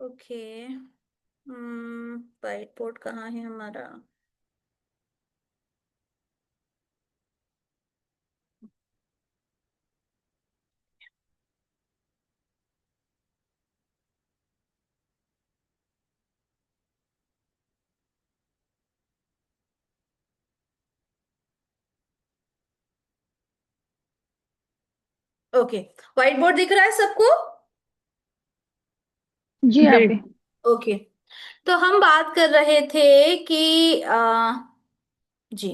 Okay. White board कहाँ है हमारा? ओके। व्हाइट बोर्ड दिख रहा है सबको? जी यहाँ पे। ग्रेट। ओके। तो हम बात कर रहे थे कि जी,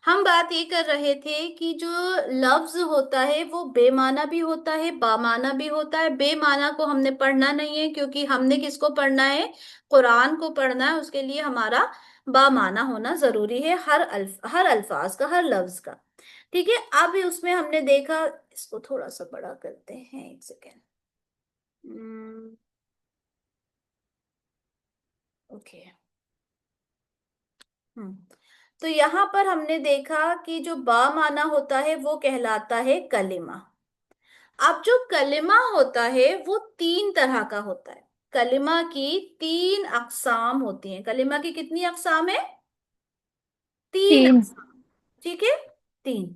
हम बात ये कर रहे थे कि जो लफ्ज होता है वो बेमाना भी होता है, बामाना भी होता है। बेमाना को हमने पढ़ना नहीं है, क्योंकि हमने किसको पढ़ना है? कुरान को पढ़ना है। उसके लिए हमारा बामाना होना जरूरी है, हर अल्फाज का, हर लफ्ज का। ठीक है। अब उसमें हमने देखा, इसको थोड़ा सा बड़ा करते हैं, एक सेकेंड। ओके। हम्म। तो यहाँ पर हमने देखा कि जो बा माना होता है वो कहलाता है कलिमा। अब जो कलिमा होता है वो तीन तरह का होता है। कलिमा की तीन अकसाम होती हैं। कलिमा की कितनी अकसाम है? तीन तीन। अकसाम। ठीक है। तीन।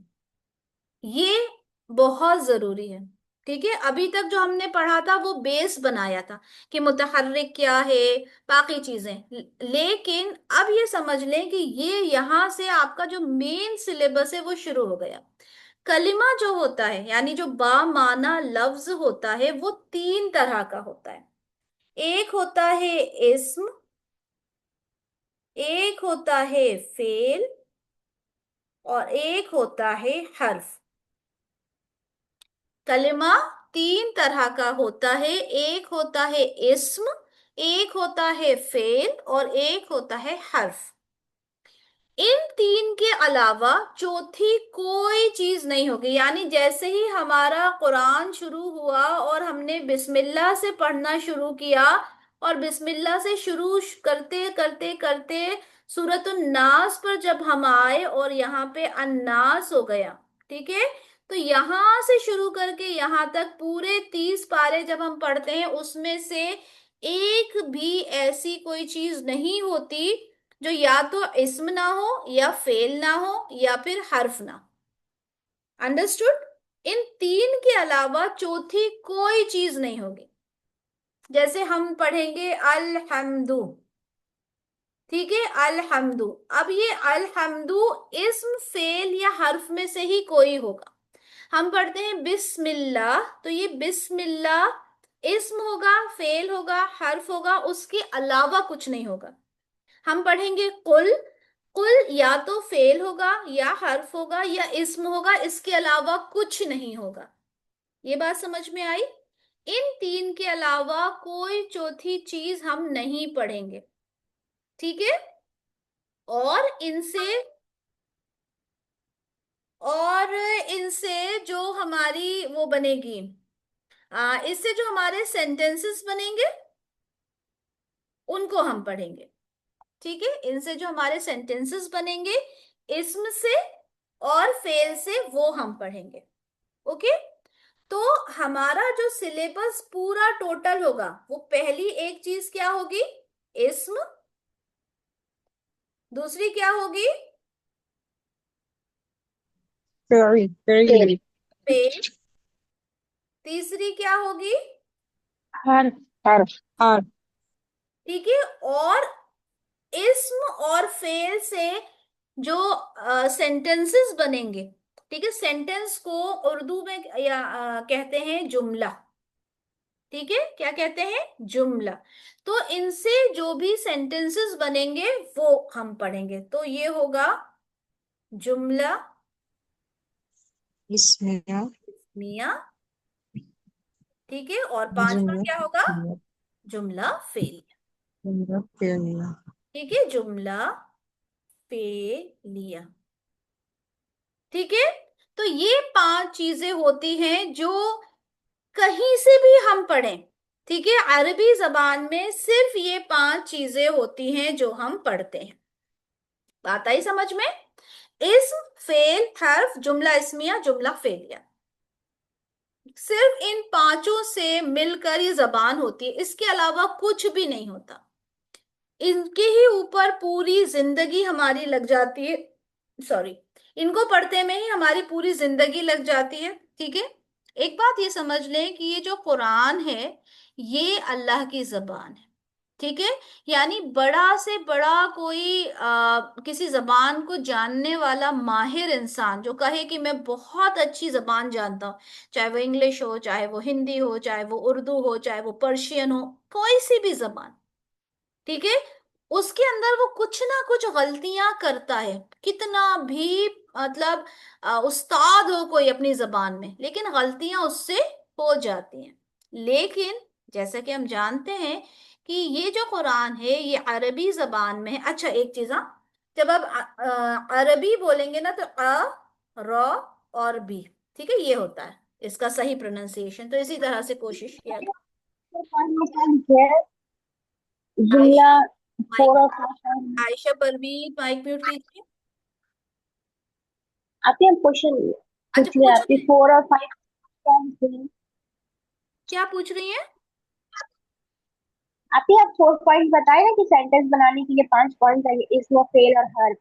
ये बहुत जरूरी है। ठीक है। अभी तक जो हमने पढ़ा था वो बेस बनाया था कि मुतहर्रिक क्या है, बाकी चीजें। लेकिन अब ये समझ लें कि ये यहां से आपका जो मेन सिलेबस है वो शुरू हो गया। कलिमा जो होता है, यानी जो बामाना लफ्ज होता है, वो तीन तरह का होता है। एक होता है इस्म, एक होता है फेल, और एक होता है हर्फ। कलिमा तीन तरह का होता है। एक होता है इस्म, एक होता है फेल, और एक होता है हर्फ। इन तीन के अलावा चौथी कोई चीज नहीं होगी। यानी जैसे ही हमारा कुरान शुरू हुआ और हमने बिस्मिल्लाह से पढ़ना शुरू किया, और बिस्मिल्लाह से शुरू करते करते करते सूरत नास पर जब हम आए और यहाँ पे अन्नास हो गया। ठीक है। तो यहां से शुरू करके यहां तक पूरे 30 पारे जब हम पढ़ते हैं, उसमें से एक भी ऐसी कोई चीज नहीं होती जो या तो इस्म ना हो, या फेल ना हो, या फिर हर्फ ना। अंडरस्टूड? इन तीन के अलावा चौथी कोई चीज नहीं होगी। जैसे हम पढ़ेंगे अलहम्दु। ठीक है, अलहम्दु। अब ये अलहम्दु इस्म, फेल या हर्फ में से ही कोई होगा। हम पढ़ते हैं बिस्मिल्लाह, तो ये बिस्मिल्लाह इस्म होगा, फेल होगा, हर्फ होगा, उसके अलावा कुछ नहीं होगा। हम पढ़ेंगे कुल। कुल या तो फेल होगा, या हर्फ होगा, या इस्म होगा, इसके अलावा कुछ नहीं होगा। ये बात समझ में आई? इन तीन के अलावा कोई चौथी चीज हम नहीं पढ़ेंगे। ठीक है। और इनसे और इनसे जो हमारी वो बनेगी, इससे जो हमारे सेंटेंसेस बनेंगे उनको हम पढ़ेंगे। ठीक है। इनसे जो हमारे सेंटेंसेस बनेंगे इस्म से और फेल से, वो हम पढ़ेंगे। ओके। तो हमारा जो सिलेबस पूरा टोटल होगा, वो पहली एक चीज क्या होगी? इस्म। दूसरी क्या होगी? Very very. फेल। तीसरी क्या होगी? हर हर हर। ठीक है। और इस्म और फेल से जो सेंटेंसेस बनेंगे। ठीक है। सेंटेंस को उर्दू में या कहते हैं जुमला। ठीक है। क्या कहते हैं? जुमला। तो इनसे जो भी सेंटेंसेस बनेंगे वो हम पढ़ेंगे। तो ये होगा जुमला इसमें मिया। ठीक है। और पांचवा जुमला क्या होगा? जुमला फेलिया। जुमला पेड़िया। ठीक है। जुमला फेलिया। ठीक है। तो ये पांच चीजें होती हैं जो कहीं से भी हम पढ़ें। ठीक है। अरबी जबान में सिर्फ ये पांच चीजें होती हैं जो हम पढ़ते हैं। बात आई समझ में? इस्म, फेल, हर्फ, जुमला इस्मिया, जुमला फेलिया। सिर्फ इन पांचों से मिलकर ये जबान होती है, इसके अलावा कुछ भी नहीं होता। इनके ही ऊपर पूरी जिंदगी हमारी लग जाती है, सॉरी, इनको पढ़ते में ही हमारी पूरी जिंदगी लग जाती है। ठीक है। एक बात ये समझ लें कि ये जो कुरान है ये अल्लाह की जबान है। ठीक है। यानी बड़ा से बड़ा कोई किसी जबान को जानने वाला माहिर इंसान जो कहे कि मैं बहुत अच्छी जबान जानता हूँ, चाहे वो इंग्लिश हो, चाहे वो हिंदी हो, चाहे वो उर्दू हो, चाहे वो पर्शियन हो, कोई सी भी जबान, ठीक है, उसके अंदर वो कुछ ना कुछ गलतियां करता है, कितना भी मतलब उस्ताद हो कोई अपनी जबान में, लेकिन गलतियां उससे हो जाती हैं। लेकिन जैसा कि हम जानते हैं कि ये जो कुरान है ये अरबी जबान में है। अच्छा एक चीज, हाँ, जब आप अरबी बोलेंगे ना तो र और बी, ठीक है, ये होता है इसका सही प्रोनाउंसिएशन। तो इसी तरह से कोशिश किया करो। जुमला आयशा, माइक, फोर और five. Ayesha Parveen mic mute कीजिए। आती है क्वेश्चन अच्छा पूछ रहे हैं पूछ आपकी रही, फोर और फाइव क्या लिखते हैं? क्या पूछ रही हैं? आती है, आप 4 पॉइंट बताए ना कि सेंटेंस बनाने के लिए 5 पॉइंट चाहिए, इसमें फेल और हर।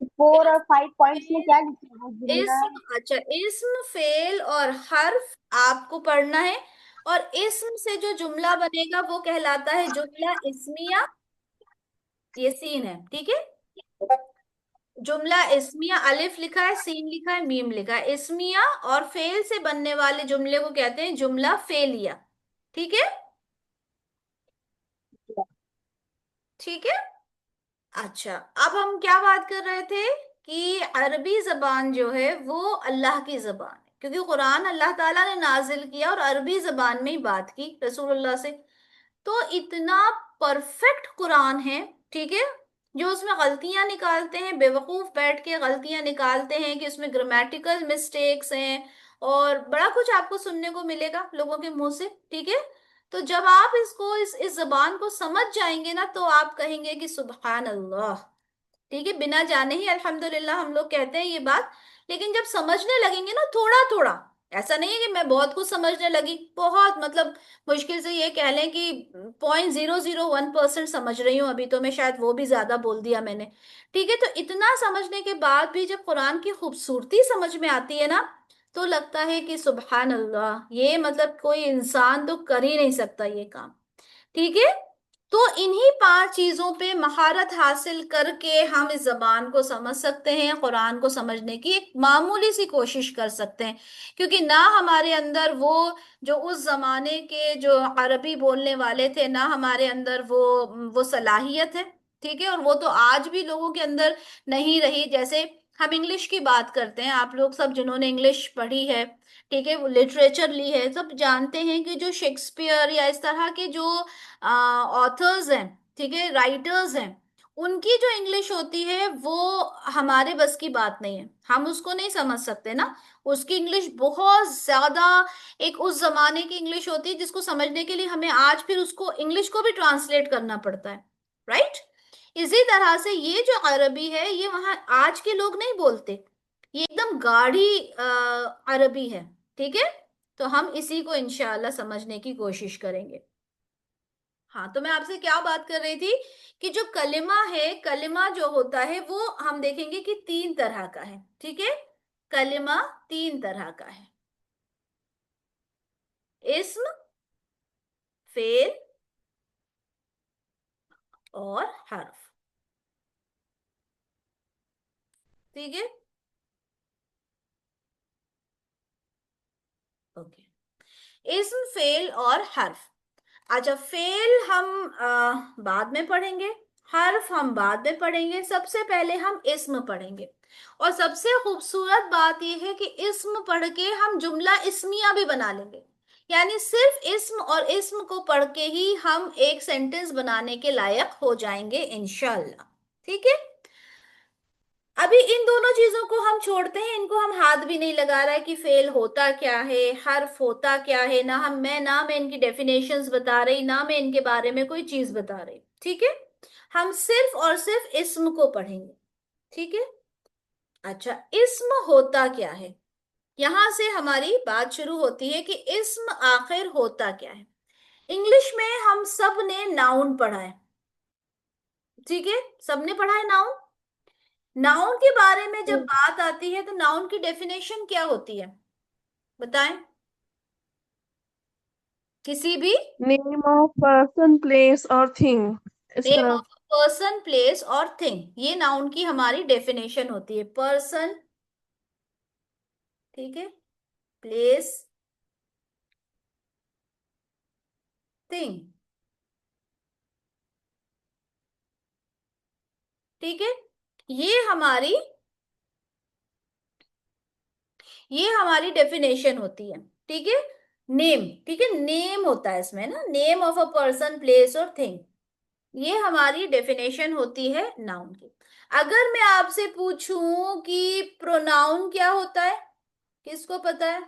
फोर और 5 पॉइंट्स में क्या लिखते हैं, वो जुमला। इसम, अच्छा, इसम फेल और हर्फ आपको पढ़ना है। और इसम से जो जुमला बनेगा वो कहलाता है जुमला इस्मिया। ये सीन है, ठीक है। जुमला इस्मिया, अलिफ लिखा है, सीन लिखा है, मीम लिखा है, इस्मिया। और फेल से बनने वाले जुमले को कहते हैं जुमला फेलिया। ठीक है। ठीक है। अच्छा, अब हम क्या बात कर रहे थे कि अरबी जबान जो है वो अल्लाह की जबान है, क्योंकि कुरान अल्लाह ताला ने नाजिल किया और अरबी जबान में ही बात की रसूलुल्लाह से। तो इतना परफेक्ट कुरान है, ठीक है, जो उसमें गलतियां निकालते हैं, बेवकूफ बैठ के गलतियां निकालते हैं कि उसमें ग्रामेटिकल मिस्टेक्स हैं, और बड़ा कुछ आपको सुनने को मिलेगा लोगों के मुंह से। ठीक है। तो जब आप इसको इस जबान को समझ जाएंगे ना तो आप कहेंगे कि सुबहान अल्लाह। ठीक है, बिना जाने ही अल्हम्दुलिल्लाह हम लोग कहते हैं ये बात। लेकिन जब समझने लगेंगे ना थोड़ा थोड़ा, ऐसा नहीं है कि मैं बहुत कुछ समझने लगी, बहुत मतलब मुश्किल से ये कह लें कि 0.001% समझ रही हूँ अभी, तो मैं शायद वो भी ज्यादा बोल दिया मैंने। ठीक है। तो इतना समझने के बाद भी जब कुरान की खूबसूरती समझ में आती है ना तो लगता है कि सुबहान अल्लाह, ये मतलब कोई इंसान तो कर ही नहीं सकता ये काम। ठीक है। तो इन्हीं 5 चीजों पे महारत हासिल करके हम इस जबान को समझ सकते हैं, कुरान को समझने की एक मामूली सी कोशिश कर सकते हैं। क्योंकि ना हमारे अंदर वो जो उस जमाने के जो अरबी बोलने वाले थे, ना हमारे अंदर वो सलाहियत है। ठीक है। और वो तो आज भी लोगों के अंदर नहीं रही। जैसे हम इंग्लिश की बात करते हैं, आप लोग सब जिन्होंने इंग्लिश पढ़ी है, ठीक है, वो लिटरेचर ली है, सब जानते हैं कि जो शेक्सपियर या इस तरह के जो ऑथर्स हैं, ठीक है, राइटर्स हैं, उनकी जो इंग्लिश होती है वो हमारे बस की बात नहीं है, हम उसको नहीं समझ सकते ना। उसकी इंग्लिश बहुत ज्यादा एक उस जमाने की इंग्लिश होती है जिसको समझने के लिए हमें आज फिर उसको इंग्लिश को भी ट्रांसलेट करना पड़ता है। राइट। इसी तरह से ये जो अरबी है ये वहां आज के लोग नहीं बोलते, ये एकदम गाढ़ी अरबी है। ठीक है। तो हम इसी को इंशाल्लाह समझने की कोशिश करेंगे। हाँ, तो मैं आपसे क्या बात कर रही थी कि जो कलिमा है, कलिमा जो होता है वो हम देखेंगे कि 3 तरह का है। ठीक है। कलिमा 3 तरह का है, इस्म, फेल और हर्फ। ठीक है। ओके। इस्म, फेल और हर्फ। अच्छा, फेल हम बाद में पढ़ेंगे, हर्फ हम बाद में पढ़ेंगे, सबसे पहले हम इस्म पढ़ेंगे। और सबसे खूबसूरत बात यह है कि इस्म पढ़ के हम जुमला इस्मिया भी बना लेंगे। यानी सिर्फ इस्म और इस्म को पढ़ के ही हम एक सेंटेंस बनाने के लायक हो जाएंगे इंशाल्लाह। ठीक है। अभी इन दोनों चीजों को हम छोड़ते हैं, इनको हम हाथ भी नहीं लगा रहा है कि फेल होता क्या है, हर्फ होता क्या है, ना मैं इनकी डेफिनेशंस बता रही, ना मैं इनके बारे में कोई चीज बता रही। ठीक है। हम सिर्फ और सिर्फ इस्म को पढ़ेंगे। ठीक है। अच्छा, इस्म होता क्या है? यहां से हमारी बात शुरू होती है कि इस्म आखिर होता क्या है। इंग्लिश में हम सब ने नाउन पढ़ा है, ठीक है, सबने पढ़ा है नाउन। नाउन के बारे में जब बात आती है तो नाउन की डेफिनेशन क्या होती है, बताएं। किसी भी नेम ऑफ पर्सन प्लेस और थिंग, इस नेम तरह। ऑफ पर्सन प्लेस और थिंग, ये नाउन की हमारी डेफिनेशन होती है। पर्सन, ठीक है, प्लेस, थिंग, ठीक है, ये हमारी ये हमारी डेफिनेशन होती है, ठीक है। नेम, ठीक है, नेम होता है इसमें ना, name of a person place और थिंग, ये हमारी डेफिनेशन होती है नाउन की। अगर मैं आपसे पूछूं कि प्रोनाउन क्या होता है, किसको पता है?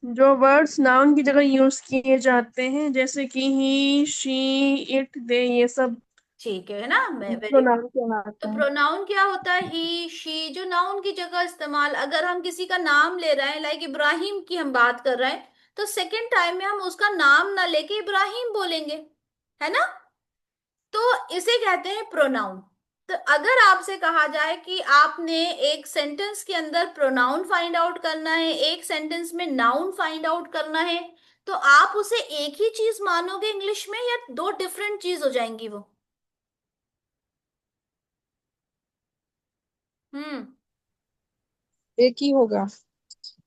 जो वर्ड्स नाउन की जगह यूज किए जाते हैं, जैसे कि ही, शी, इट, दे, ये सब ठीक है ना, मैं वेरी गुड। प्रोनाउन तो कहलाते हैं। प्रोनाउन क्या होता है? ही शी, जो नाउन की जगह इस्तेमाल, अगर हम किसी का नाम ले रहे हैं, लाइक इब्राहिम की हम बात कर रहे हैं, तो सेकंड टाइम में हम उसका नाम ना लेके इब्राहिम बोलेंगे, है ना। तो इसे कहते हैं प्रोनाउन। तो अगर आपसे कहा जाए कि आपने एक सेंटेंस के अंदर प्रोनाउन फाइंड आउट करना है, एक सेंटेंस में नाउन फाइंड आउट करना है, तो आप उसे एक ही चीज मानोगे इंग्लिश में, या दो डिफरेंट चीज हो जाएंगी वो? हम्म। एक ही होगा।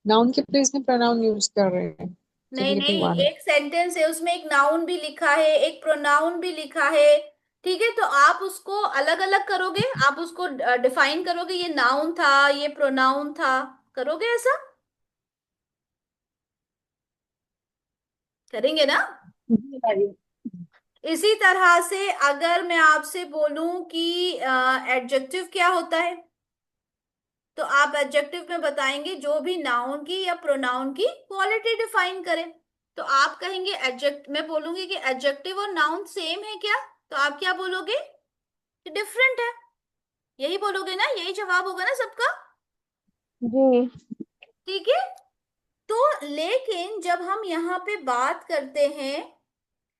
नाउन के प्लेस में प्रोनाउन यूज कर रहे हैं। नहीं चलिए नहीं, वन। एक सेंटेंस है उसमें एक नाउन भी लिखा है, एक प्रोनाउन भी लिखा है, ठीक है, तो आप उसको अलग अलग करोगे, आप उसको डिफाइन करोगे, ये नाउन था, ये प्रोनाउन था, करोगे ऐसा? करेंगे ना। जी बताइए। इसी तरह से अगर मैं आपसे बोलूं कि एडजेक्टिव क्या होता है, तो आप एडजेक्टिव में बताएंगे जो भी नाउन की या प्रोनाउन की क्वालिटी डिफाइन करे। तो आप कहेंगे एडजेक्ट, मैं बोलूंगी कि एडजेक्टिव और नाउन सेम है क्या, तो आप क्या बोलोगे? कि डिफरेंट है, यही बोलोगे ना, यही जवाब होगा ना सबका, जी। ठीक है। तो लेकिन जब हम यहाँ पे बात करते हैं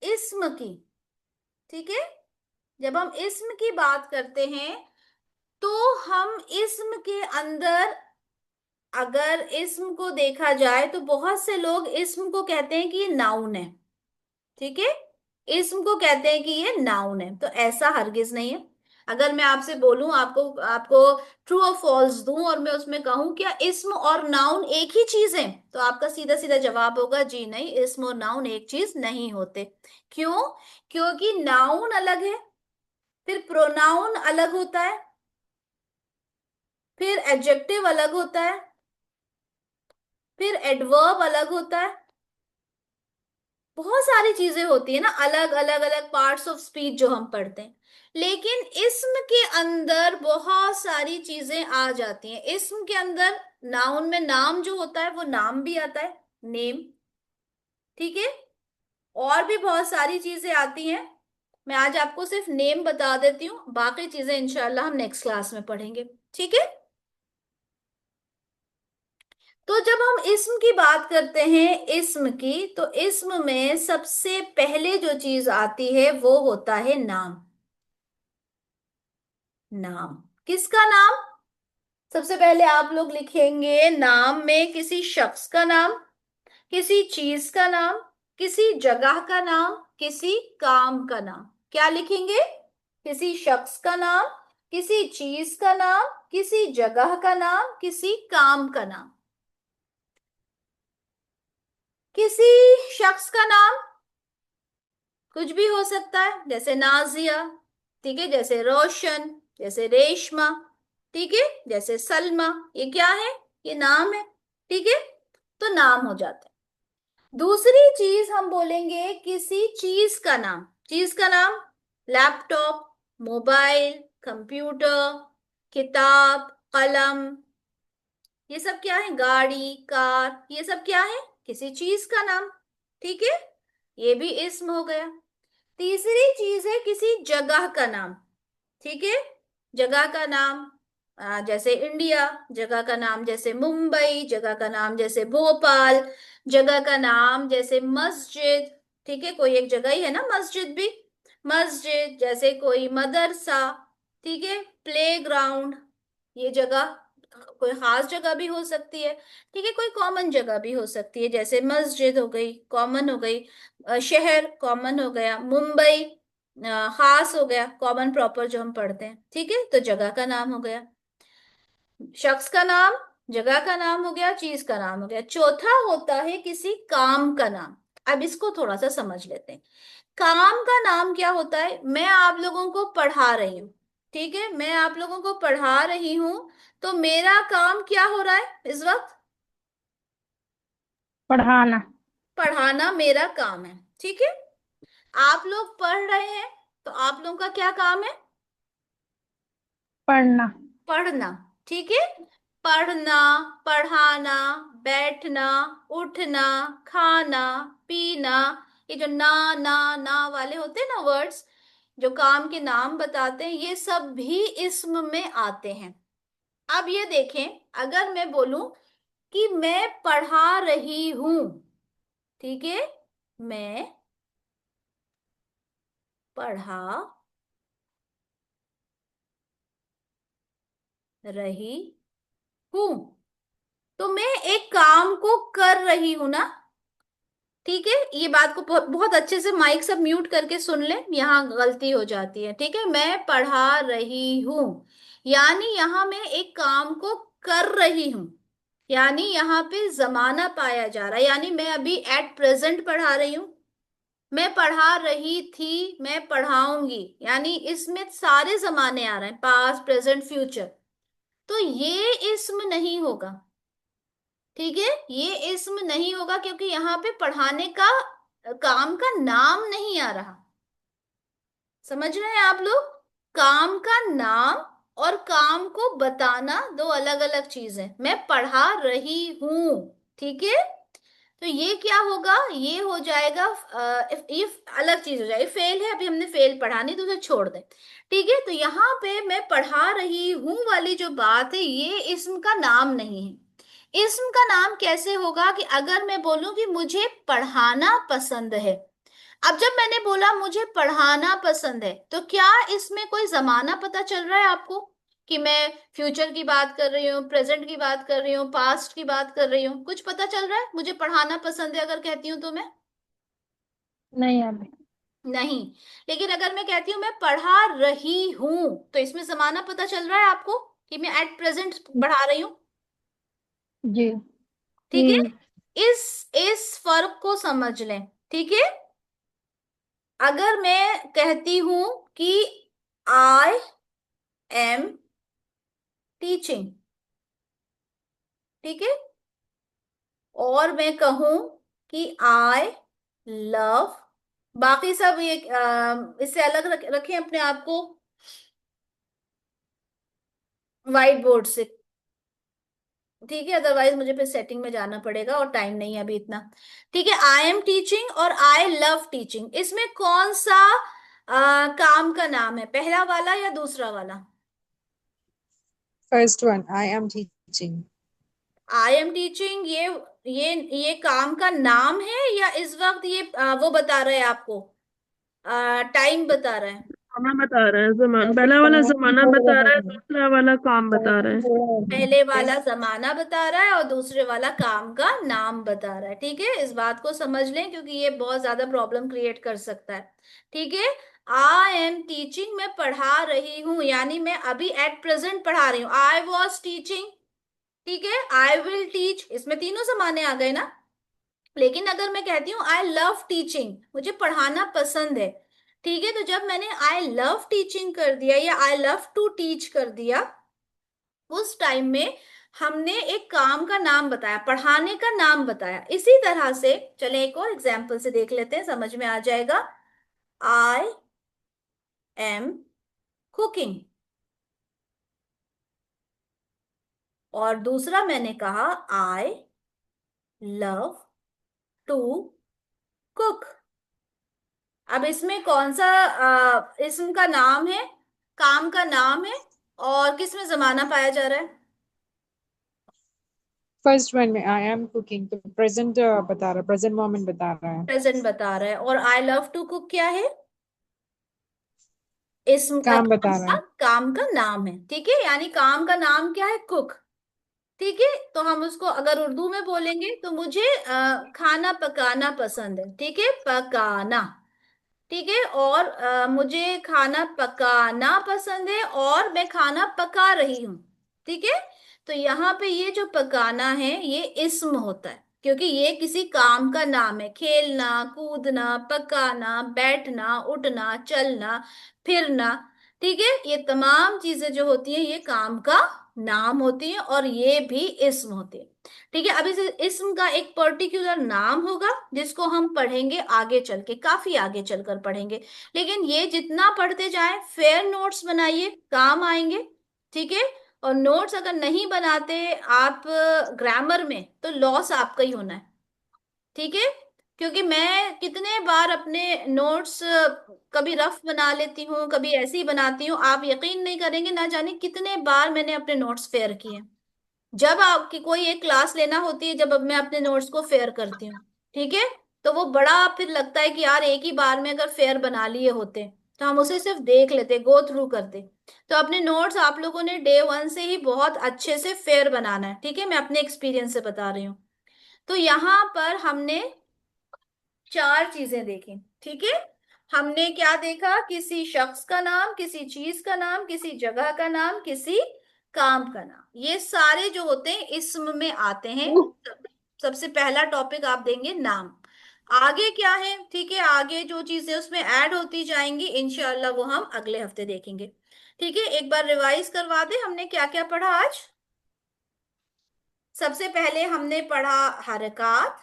इस्म की, ठीक है, जब हम इस्म की बात करते हैं, तो हम इस्म के अंदर, अगर इस्म को देखा जाए तो बहुत से लोग इस्म को कहते हैं कि ये नाउन है, ठीक है, इस्म को कहते हैं कि ये नाउन है, तो ऐसा हरगिज नहीं है। अगर मैं आपसे बोलूं, आपको आपको ट्रू और फॉल्स दूं और मैं उसमें कहूं क्या इस्म और नाउन एक ही चीज है, तो आपका सीधा सीधा जवाब होगा जी नहीं, इस्म और नाउन एक चीज नहीं होते। क्यों? क्योंकि नाउन अलग है, फिर प्रोनाउन अलग होता है, फिर एडजेक्टिव अलग होता है, फिर एडवर्ब अलग होता है, बहुत सारी चीजें होती है ना, अलग अलग अलग पार्ट्स ऑफ स्पीच जो हम पढ़ते हैं। लेकिन इस्म के अंदर बहुत सारी चीजें आ जाती हैं। इस्म के अंदर नाउन में नाम जो होता है वो नाम भी आता है, नेम, ठीक है, और भी बहुत सारी चीजें आती हैं। मैं आज आपको सिर्फ नेम बता देती हूँ, बाकी चीजें इंशाल्लाह हम नेक्स्ट क्लास में पढ़ेंगे, ठीक है। तो जब हम इस्म की बात करते हैं, इस्म की, तो इस्म में सबसे पहले जो चीज आती है वो होता है नाम। नाम, किसका नाम? सबसे पहले आप लोग लिखेंगे नाम में किसी शख्स का नाम, किसी चीज का नाम, किसी जगह का नाम, किसी काम का नाम। क्या लिखेंगे? किसी शख्स का नाम, किसी चीज का नाम, किसी जगह का नाम, किसी काम का नाम। किसी शख्स का नाम कुछ भी हो सकता है, जैसे नाजिया, ठीक है, जैसे रोशन, जैसे रेशमा, ठीक है, जैसे सलमा, ये क्या है? ये नाम है, ठीक है, तो नाम हो जाता है। दूसरी चीज हम बोलेंगे किसी चीज का नाम। चीज का नाम, लैपटॉप, मोबाइल, कंप्यूटर, किताब, कलम, ये सब क्या है? गाड़ी, कार, ये सब क्या है? किसी चीज का नाम, ठीक है, ये भी इस्म हो गया। तीसरी चीज है किसी जगह का नाम, ठीक है, जगह का नाम, जैसे इंडिया, जगह का नाम जैसे मुंबई, जगह का नाम जैसे भोपाल, जगह का नाम जैसे मस्जिद। ठीक है, कोई एक जगह ही है ना मस्जिद भी। मस्जिद जैसे कोई मदरसा। ठीक है, प्लेग्राउंड, ये जगह कोई खास जगह भी हो सकती है। ठीक है, कोई कॉमन जगह भी हो सकती है, जैसे मस्जिद हो गई, कॉमन हो गई। शहर कॉमन हो गया, मुंबई खास हो गया, कॉमन प्रॉपर जो हम पढ़ते हैं। ठीक है, तो जगह का नाम हो गया। शख्स का नाम, जगह का नाम हो गया, चीज का नाम हो गया। चौथा होता है किसी काम का नाम। अब इसको थोड़ा सा समझ लेते हैं। काम का नाम क्या होता है? मैं आप लोगों को पढ़ा रही हूँ। ठीक है, मैं आप लोगों को पढ़ा रही हूँ, तो मेरा काम क्या हो रहा है इस वक्त? पढ़ाना। पढ़ाना मेरा काम है। ठीक है, आप लोग पढ़ रहे हैं, तो आप लोगों का क्या काम है? पढ़ना। पढ़ना। ठीक है, पढ़ना, पढ़ाना, बैठना, उठना, खाना, पीना, ये जो ना वाले होते हैं ना वर्ड्स, जो काम के नाम बताते हैं, ये सब भी इसम में आते हैं। अब ये देखें, अगर मैं बोलूं कि मैं पढ़ा रही हूं, ठीक है, मैं पढ़ा रही हूं, तो मैं एक काम को कर रही हूं ना। ठीक है, ये बात को बहुत बहुत अच्छे से माइक सब म्यूट करके सुन लें, यहाँ गलती हो जाती है। ठीक है, मैं पढ़ा रही हूं, यानी यहाँ मैं एक काम को कर रही हूं, यानी यहाँ पे जमाना पाया जा रहा है, यानी मैं अभी एट प्रेजेंट पढ़ा रही हूँ। मैं पढ़ा रही थी, मैं पढ़ाऊंगी, यानी इसमें सारे जमाने आ रहे हैं, पास्ट प्रेजेंट फ्यूचर। तो ये इसम नहीं होगा। ठीक है, ये इसम नहीं होगा, क्योंकि यहाँ पे पढ़ाने का काम का नाम नहीं आ रहा। समझ रहे हैं आप लोग? काम का नाम और काम को बताना दो अलग अलग चीजें। मैं पढ़ा रही हूं, ठीक है, तो ये क्या होगा? ये हो जाएगा ये अलग चीज हो जाएगी, फेल है, अभी हमने फेल पढ़ा नहीं, तो उसे छोड़ दें। ठीक है, तो यहाँ पे मैं पढ़ा रही हूं वाली जो बात है, ये इसम का नाम नहीं है। इसम का नाम कैसे होगा? कि अगर मैं बोलूं कि मुझे पढ़ाना पसंद है। अब जब मैंने बोला मुझे पढ़ाना पसंद है, तो क्या इसमें कोई जमाना पता चल रहा है आपको? कि मैं फ्यूचर की बात कर रही हूँ, प्रेजेंट की बात कर रही हूँ, पास्ट की बात कर रही हूँ? कुछ पता चल रहा है मुझे पढ़ाना पसंद है अगर कहती हूँ तो मैं? नहीं अभी। नहीं। लेकिन अगर मैं कहती हूँ मैं पढ़ा रही हूं, तो इसमें जमाना पता चल रहा है आपको कि मैं एट प्रेजेंट पढ़ा रही हूँ। जी। ठीक है, इस फर्क को समझ लें। ठीक है, अगर मैं कहती हूं कि आई एम टीचिंग, ठीक है, और मैं कहूं कि आई लव, बाकी सब ये इससे अलग रखें अपने आप को व्हाइट बोर्ड से। ठीक है, अदरवाइज मुझे फिर सेटिंग में जाना पड़ेगा और टाइम नहीं है अभी इतना। ठीक है, आई एम टीचिंग और आई लव टीचिंग, इसमें कौन सा काम का नाम है, पहला वाला या दूसरा वाला? First one, I am teaching. I am teaching, ये काम का नाम है, या इस वक्त ये वो बता रहा है आपको, टाइम बता रहा है? जमाना बता रहा है, जमान पहला वाला जमाना बता रहा है, दूसरा वाला काम बता रहा है। पहले वाला जमाना बता रहा है और दूसरे वाला काम का नाम बता रहा है। ठीक है, इस बात को समझ लें, क्योंकि ये बहुत ज्यादा प्रॉब्लम क्रिएट कर सकता है। ठीक है, आई एम टीचिंग, मैं पढ़ा रही हूं, यानी मैं अभी एट प्रेजेंट पढ़ा रही हूँ। आई वॉज टीचिंग, ठीक है, आई विल टीच, इसमें तीनों जमाने आ गए ना। लेकिन अगर मैं कहती हूँ आई लव टीचिंग, मुझे पढ़ाना पसंद है, ठीक है, तो जब मैंने आई लव टीचिंग कर दिया या आई लव टू टीच कर दिया, उस टाइम में हमने एक काम का नाम बताया, पढ़ाने का नाम बताया। इसी तरह से चले एक और एग्जाम्पल से देख लेते हैं, समझ में आ जाएगा। आई एम कुकिंग, और दूसरा मैंने कहा आई लव टू कुक। अब इसमें कौन सा इसम का नाम है, काम का नाम है, और किस में जमाना पाया जा रहा है? फर्स्ट वन में आई एम कुकिंग, तो प्रेजेंट बता रहा है, प्रेजेंट मोमेंट बता रहा है। प्रेजेंट बता रहा है। और आई लव टू कुक क्या है? इसम काम काम बता रहा का, है। काम का नाम है, ठीक है, यानी काम का नाम क्या है? कुक। ठीक है, तो हम उसको अगर उर्दू में बोलेंगे तो मुझे खाना पकाना पसंद है, ठीक है, पकाना। ठीक है, और मुझे खाना पकाना पसंद है और मैं खाना पका रही हूँ। ठीक है, तो यहाँ पे ये जो पकाना है ये इस्म होता है, क्योंकि ये किसी काम का नाम है। खेलना, कूदना, पकाना, बैठना, उठना, चलना, फिरना, ठीक है, ये तमाम चीजें जो होती हैं ये काम का नाम होती हैं और ये भी इस्म होती है। ठीक है, अब इस इस्म का एक पर्टिकुलर नाम होगा जिसको हम पढ़ेंगे आगे चल के, काफी आगे चलकर पढ़ेंगे। लेकिन ये जितना पढ़ते जाएं फेयर नोट्स बनाइए, काम आएंगे। ठीक है, और नोट्स अगर नहीं बनाते आप ग्रामर में तो लॉस आपका ही होना है। ठीक है, क्योंकि मैं कितने बार अपने नोट्स कभी रफ बना लेती हूँ, कभी ऐसे ही बनाती हूँ, आप यकीन नहीं करेंगे ना जाने कितने बार मैंने अपने नोट्स फेयर किए। जब आपकी कोई एक क्लास लेना होती है, जब अब मैं अपने नोट्स को फेयर करती हूँ, ठीक है, तो वो बड़ा फिर लगता है कि यार एक ही बार में अगर फेयर बना लिए होते तो हम उसे सिर्फ देख लेते, गो थ्रू करते। तो अपने नोट्स आप लोगों ने डे वन से ही बहुत अच्छे से फेयर बनाना है, ठीक है, मैं अपने एक्सपीरियंस से बता रही हूँ। तो यहाँ पर हमने चार चीजें देखी। ठीक है, हमने क्या देखा? किसी शख्स का नाम, किसी चीज का नाम, किसी जगह का नाम, किसी काम का नाम, ये सारे जो होते हैं इस्म में आते हैं। सबसे पहला टॉपिक आप देंगे नाम। आगे क्या है? ठीक है, आगे जो चीजें उसमें ऐड होती जाएंगी इंशाल्लाह वो हम अगले हफ्ते देखेंगे। ठीक है, एक बार रिवाइज करवा दे हमने क्या क्या पढ़ा आज। सबसे पहले हमने पढ़ा हरकत।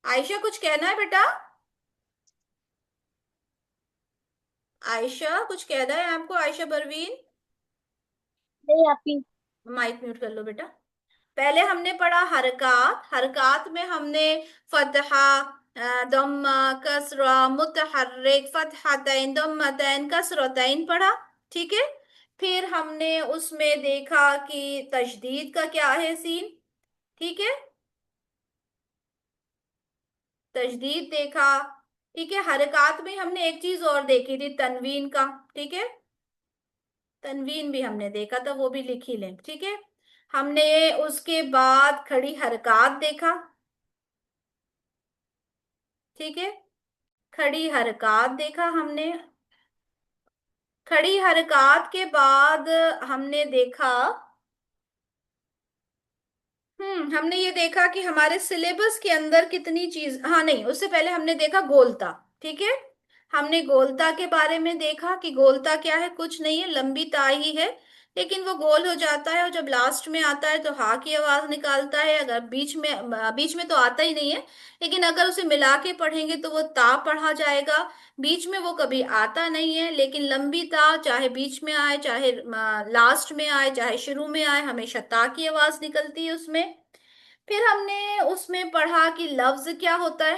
आयशा कुछ कहना है बेटा? आयशा कुछ कह रहा है आपको? आयशा परवीन, नहीं आपकी। माइक म्यूट कर लो बेटा। पहले हमने पढ़ा हरकत। हरकत में हमने फतहा, दम्मा, कसरा, मुतहर्रिक, फतहतैन, दम्मतैन, कसरतैन पढ़ा। ठीक है, फिर हमने उसमें देखा कि तशदीद का क्या है सीन। ठीक है, तशदीद देखा। ठीक है, हरकत में हमने एक चीज और देखी थी, तनवीन का। ठीक है, तनवीन भी हमने देखा था, वो भी लिख ही लें। ठीक है, हमने उसके बाद खड़ी हरकत देखा। ठीक है, खड़ी हरकत देखा हमने। खड़ी हरकत के बाद हमने देखा, हमने ये देखा कि हमारे सिलेबस के अंदर कितनी चीज, हाँ नहीं, उससे पहले हमने देखा गोलता। ठीक है, हमने गोलता के बारे में देखा कि गोलता क्या है, कुछ नहीं है, लंबी ताई ही है, लेकिन वो गोल हो जाता है और जब लास्ट में आता है तो हा की आवाज निकालता है। अगर बीच में तो आता ही नहीं है, लेकिन अगर उसे मिला के पढ़ेंगे तो वो ता पढ़ा जाएगा। बीच में वो कभी आता नहीं है, लेकिन लंबी ता चाहे बीच में आए, चाहे लास्ट में आए, चाहे शुरू में आए, हमेशा ता की आवाज निकलती है उसमें। फिर हमने उसमें पढ़ा कि लफ्ज क्या होता है।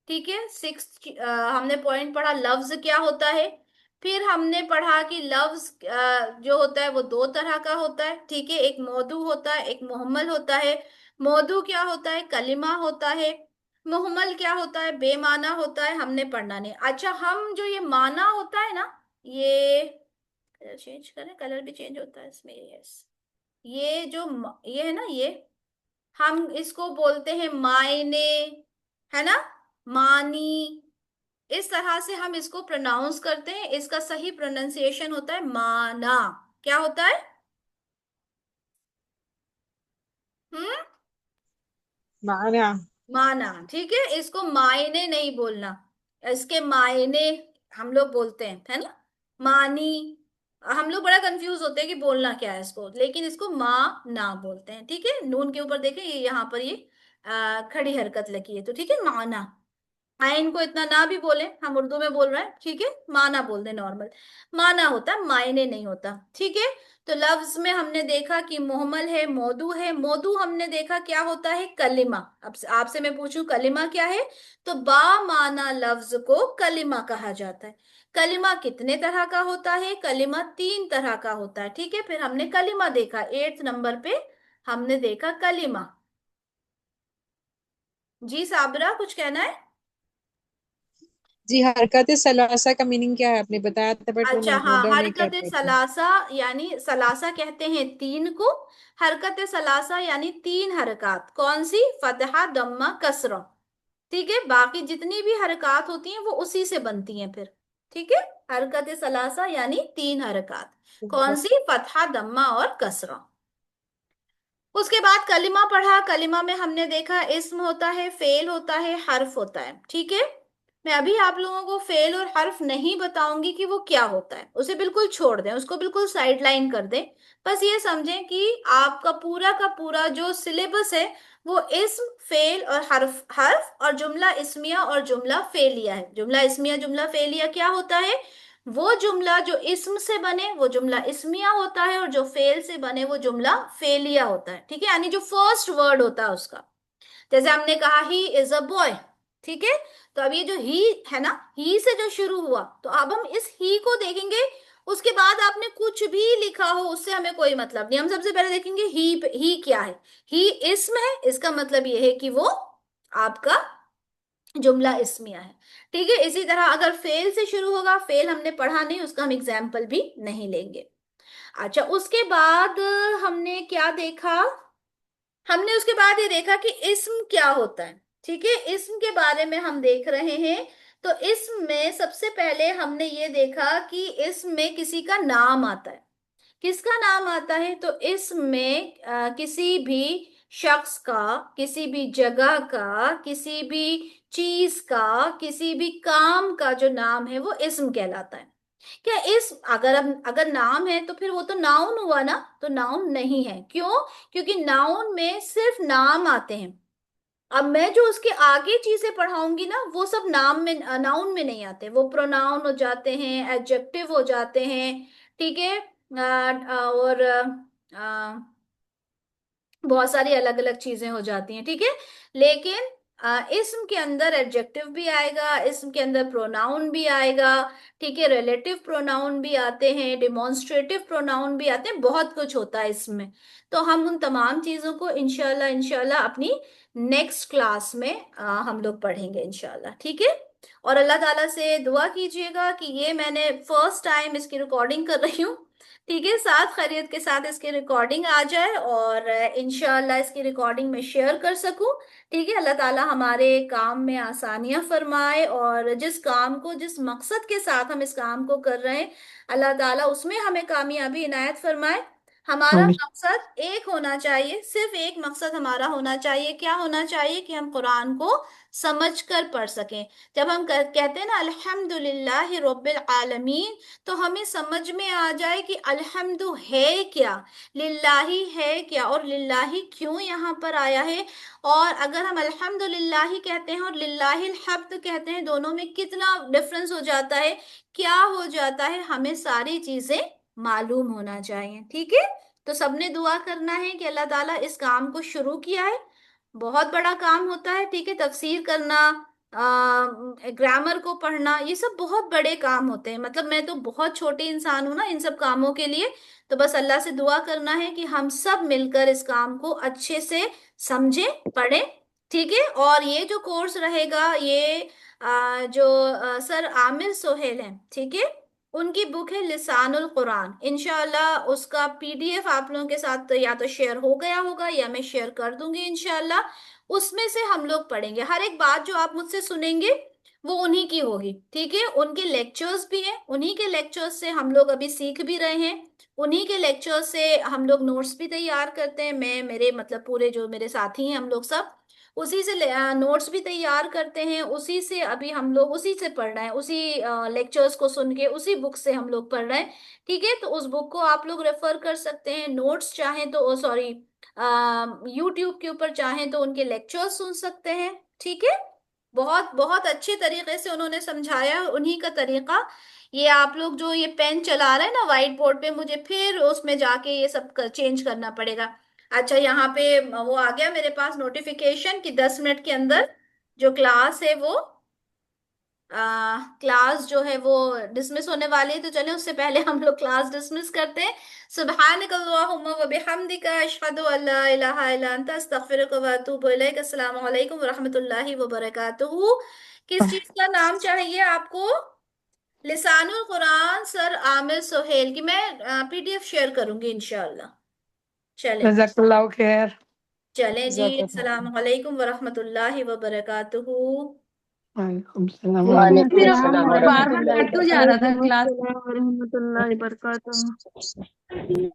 ठीक है, सिक्स हमने पॉइंट पढ़ा लफ्ज क्या होता है। फिर हमने पढ़ा कि लफ्ज जो होता है वो दो तरह का होता है। ठीक है, एक मौदू होता है, एक मुहम्मल होता है। मौदू क्या होता है? कलिमा होता है। मुहम्मल क्या होता है? बेमाना होता है, हमने पढ़ना नहीं। अच्छा, हम जो ये माना होता है ना, ये कलर चेंज करें, कलर भी चेंज होता है इसमें, यस। ये जो ये है ना, ये हम इसको बोलते हैं मायने, है ना, मानी। इस तरह से हम इसको प्रोनाउंस करते हैं, इसका सही प्रोनाउंसिएशन होता है माना। क्या होता है? हम्म, माना। माना। ठीक है, इसको मायने नहीं बोलना, इसके मायने हम लोग बोलते हैं, है ना, मानी। हम लोग बड़ा कंफ्यूज होते हैं कि बोलना क्या है इसको, लेकिन इसको माँ ना बोलते हैं। ठीक है, नून के ऊपर देखें, ये यहाँ पर ये खड़ी हरकत लगी है, तो ठीक है, माना। आइन को इतना ना भी बोले, हम उर्दू में बोल रहे हैं, ठीक है, माना बोल दे नॉर्मल। माना होता है, मायने नहीं होता। ठीक है, तो लफ्ज में हमने देखा कि मुहम्मल है, मौदू है। मौदू हमने देखा क्या होता है? कलिमा। अब आपसे मैं पूछूं कलिमा क्या है, तो बा माना लफ्ज को कलिमा कहा जाता है। कलिमा कितने तरह का होता है? कलिमा 3 तरह का होता है। ठीक है, फिर हमने कलिमा देखा 8th नंबर पे, हमने देखा कलिमा। जी साबरा, कुछ कहना है? जी, हरकत सलासा का मीनिंग क्या है आपने बताया था, बट वो अच्छा, नोट हाँ, डाउन नहीं कर हरकत पाई थी। सलासा यानी सलासा कहते हैं 3 को। हरकत सलासा यानी 3 हरकत। कौन सी? फतहा, दम्मा, कसरा। ठीक है, बाकी जितनी भी हरकत होती हैं वो उसी से बनती हैं फिर। ठीक है, हरकत सलासा यानी 3 हरकत। कौन सी? फतहा, दम्मा और कसरा। उसके बाद कलिमा पढ़ा। कलिमा में हमने देखा इस्म होता है, फेल होता है, हर्फ होता है। ठीक है, मैं अभी आप लोगों को फेल और हर्फ नहीं बताऊंगी कि वो क्या होता है, उसे बिल्कुल छोड़ दें, उसको बिल्कुल साइड लाइन कर दें। बस ये समझें कि आपका पूरा का पूरा जो सिलेबस है वो इस्म, फेल और हर्फ, हर्फ और जुमला इस्मिया और जुमला फेलिया है। जुमला इस्मिया, जुमला फेलिया क्या होता है? वो जुमला जो इस्म से बने वो जुमला इस्मिया होता है, और जो फेल से बने वो जुमला फेलिया होता है। ठीक है, यानी जो फर्स्ट वर्ड होता है उसका। जैसे हमने कहा ही इज अ बॉय। ठीक है, तो अब ये जो ही है ना, ही से जो शुरू हुआ, तो अब हम इस ही को देखेंगे। उसके बाद आपने कुछ भी लिखा हो उससे हमें कोई मतलब नहीं, हम सबसे पहले देखेंगे ही क्या है। ही इस्म है, इसका मतलब ये है कि वो आपका जुमला इसमिया है। ठीक है, इसी तरह अगर फेल से शुरू होगा, फेल हमने पढ़ा नहीं, उसका हम एग्जाम्पल भी नहीं लेंगे। अच्छा, उसके बाद हमने क्या देखा? हमने उसके बाद ये देखा कि इस्म क्या होता है। ठीक है, इस्म के बारे में हम देख रहे हैं। तो इस्म में सबसे पहले हमने ये देखा कि इस्म में किसी का नाम आता है। किसका नाम आता है? तो इसमें किसी भी शख्स का, किसी भी जगह का, किसी भी चीज का, किसी भी काम का जो नाम है वो इस्म कहलाता है। क्या इस अगर नाम है तो फिर वो तो नाउन हुआ ना? तो नाउन नहीं है। क्यों? क्योंकि नाउन में सिर्फ नाम आते हैं। अब मैं जो उसके आगे चीजें पढ़ाऊंगी ना वो सब नाम में, नाउन में नहीं आते, वो प्रोनाउन हो जाते हैं, एडजेक्टिव हो जाते हैं। ठीक है, और बहुत सारी अलग अलग चीजें हो जाती हैं। ठीक है, लेकिन इस्म के अंदर एडजेक्टिव भी आएगा, इस्म के अंदर प्रोनाउन भी आएगा। ठीक है, रिलेटिव प्रोनाउन भी आते हैं, डिमॉन्स्ट्रेटिव प्रोनाउन भी आते हैं, बहुत कुछ होता है इसमें। तो हम उन तमाम चीजों को इंशाल्लाह इंशाल्लाह अपनी नेक्स्ट क्लास में हम लोग पढ़ेंगे इंशाल्लाह। ठीक है, और अल्लाह ताला से दुआ कीजिएगा कि ये मैंने फर्स्ट टाइम इसकी रिकॉर्डिंग कर रही हूँ। ठीक है, साथ खैरियत के साथ इसकी रिकॉर्डिंग आ जाए और इंशाल्लाह इसकी रिकॉर्डिंग में शेयर कर सकूं। ठीक है, अल्लाह ताला हमारे काम में आसानियां फरमाए, और जिस काम को, जिस मकसद के साथ हम इस काम को कर रहे हैं, अल्लाह ताला उसमें हमें कामयाबी इनायत फरमाए। हमारा आमीन। मकसद एक होना चाहिए, सिर्फ एक मकसद हमारा होना चाहिए। क्या होना चाहिए? कि हम कुरान को समझ कर पढ़ सकें। जब हम कहते हैं ना अल्हम्दुलिल्लाहि रब्बिल आलमीन, तो हमें समझ में आ जाए कि अल्हम्दु है क्या, लिल्लाही है क्या, और लिल्लाही क्यों यहाँ पर आया है। और अगर हम अल्हम्दुलिल्लाही कहते हैं और लिल्लाहिल हम्द कहते हैं, दोनों में कितना डिफरेंस हो जाता है, क्या हो जाता है, हमें सारी चीजें मालूम होना चाहिए। ठीक है, तो सबने दुआ करना है कि अल्लाह ताला इस काम को शुरू किया है, बहुत बड़ा काम होता है। ठीक है, तफसीर करना, ग्रामर को पढ़ना, ये सब बहुत बड़े काम होते हैं। मतलब मैं तो बहुत छोटी इंसान हूं ना इन सब कामों के लिए। तो बस अल्लाह से दुआ करना है कि हम सब मिलकर इस काम को अच्छे से समझें, पढ़ें। ठीक है, और ये जो कोर्स रहेगा ये जो सर आमिर सोहेल हैं, ठीक है, उनकी बुक है लिसानुल कुरान। इंशाल्लाह उसका पीडीएफ आप लोगों के साथ तो या तो शेयर हो गया होगा या मैं शेयर कर दूंगी इंशाल्लाह। उसमें से हम लोग पढ़ेंगे, हर एक बात जो आप मुझसे सुनेंगे वो उन्हीं की होगी। ठीक है, उनके लेक्चर्स भी हैं, उन्हीं के लेक्चर्स से हम लोग अभी सीख भी रहे हैं। उन्हीं के लेक्चर्स से हम लोग नोट्स भी तैयार करते हैं, मैं, मेरे मतलब पूरे जो मेरे साथी हैं हम लोग सब उसी से नोट्स भी तैयार करते हैं, उसी से अभी हम लोग उसी से पढ़ रहे हैं, उसी लेक्चर्स को सुन के उसी बुक से हम लोग पढ़ रहे हैं। ठीक है, तो उस बुक को आप लोग रेफर कर सकते हैं, नोट्स चाहें तो, सॉरी, यूट्यूब के ऊपर चाहें तो उनके लेक्चर्स सुन सकते हैं। ठीक है, बहुत बहुत अच्छे तरीके से उन्होंने समझाया, उन्हीं का तरीका। ये आप लोग जो ये पेन चला रहे हैं ना व्हाइट बोर्ड पे, मुझे फिर उसमें जाके ये सब चेंज करना पड़ेगा। अच्छा, यहाँ पे वो आ गया मेरे पास नोटिफिकेशन कि 10 मिनट के अंदर जो क्लास है वो क्लास जो है वो डिसमिस होने वाली है, तो चले उससे पहले हम लोग क्लास डिसमिस करते हैं। सुब्हानक अल्लाहुम्मा व बिहम्दिका अशहदु अल्ला इलाहा इल्ला अंता अस्तगफिरुका व अतूबु इलैक। अस्सलामु अलैकुम व रहमतुल्लाहि व बरकातुहू। किस चीज का नाम चाहिए आपको? लिसानुल कुरान सर आमिर सोहेल की मैं पीडीएफ शेयर करूंगी इंशाल्लाह। चलें। जज़ाकल्लाहु खैर। चलें जी। जज़ाकल्लाह। अस्सलामु अलैकुम व रहमतुल्लाहि व बरकातुहू। वालेकुम सलाम वालेकुम फिर अस्सलाम हम बार बार वरहमतुल्लाहि कट तो जा रहा था वालेकुम क्लास। अस्सलाम व रहमतुल्लाहि व बरकातहू। वबरकातुहू।